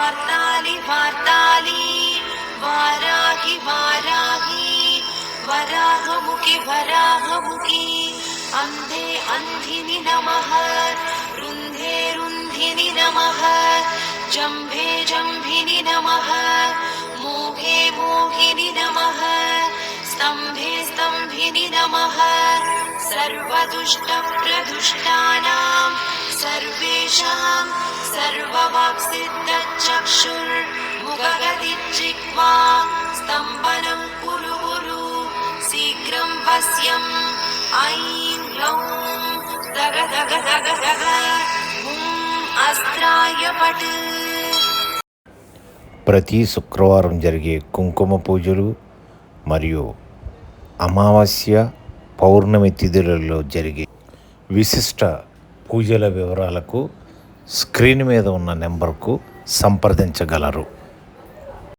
वार्तालि वार्तालि वाराहि वाराहि वराहमुखि वराहमुखि अन्धे अन्धिनि नमः रुन्धे रुन्धिनि नमः जम्भे जम्भिनि नमः मोहे मोहिनि नमः स्तम्भे स्तम्भिनि नमः सर्वदुष्टप्रदुष्टानां सर्वेषां सर्ववाक्सिद्धचक्षुर्मुखगदिज्जिह्वा स्तम्भनं कुरु कुरु शीघ्रं पश्यम् ऐं ग्लौं दग दग दग दग अस्त्राय पट्। ప్రతి శుక్రవారం జరిగే కుంకుమ పూజలు మరియు అమావాస్య పౌర్ణమి తిథులలో జరిగే విశిష్ట పూజల వివరాలకు స్క్రీన్ మీద ఉన్న నెంబర్కు సంప్రదించగలరు.